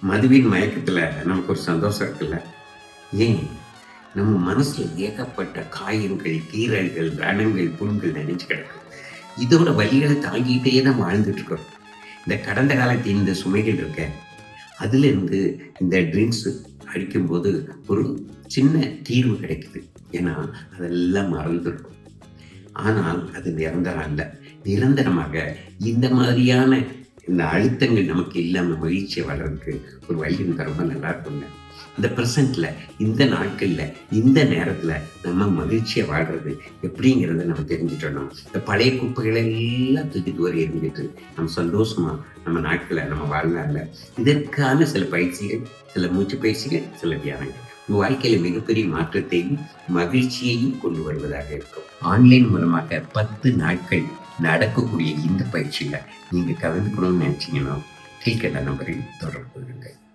மதுவின் மயக்கத்தில் நமக்கு ஒரு சந்தோஷம் இருக்குல்ல. ஏன் நம்ம மனசுல ஏகப்பட்ட காயங்கள், கீறல்கள், ரணங்கள், புண்கள் நினைச்சு கிடக்கும். இதோட வலிகளை தாங்கிட்டே தான் வாழ்ந்துட்டு இருக்கோம். இந்த கடந்த காலத்தின் இந்த சுமைகள் இருக்க, அதிலிருந்து இந்த ட்ரிங்க்ஸ் அடிக்கும்போது ஒரு சின்ன தீர்வு கிடைக்குது. ஏன்னா அதெல்லாம் மறந்துடும். ஆனால் அது நிரந்தரம் அல்ல. நிரந்தரமாக இந்த மாதிரியான இந்த அழுத்தங்கள் நமக்கு இல்லாம மகிழ்ச்சிய வளர்றதுக்கு ஒரு வழி இருந்தா ரொம்ப நல்லா இருக்குங்க. இந்த பிரசன்ட்ல, இந்த நாட்கள்ல, இந்த நேரத்துல நம்ம மகிழ்ச்சியா வாழ்றது எப்படிங்கிறத நம்ம தெரிஞ்சுட்டோம்னா, இந்த பழைய குப்பைகளை எல்லாம் தூக்கி தூர எறிஞ்சிட்டு நம்ம சந்தோஷமா நம்ம நாட்களை நம்ம வாழலாம்ல. இதற்கான சில பயிற்சிகள், சில மூச்சு பயிற்சிகள், சில தியானங்கள் உங்க வாழ்க்கையில மிகப்பெரிய மாற்றத்தையும் மகிழ்ச்சியையும் கொண்டு வருவதாக இருக்கும். ஆன்லைன் மூலமாக 10 நாட்கள் நடக்கக்கூடிய இந்த பயிற்சியில நீங்க கலந்துக்கணும்னு நினைச்சீங்கன்னா கீழ்கண்ட நம்பரில் தொடர்பு கொள்ளுங்கள்.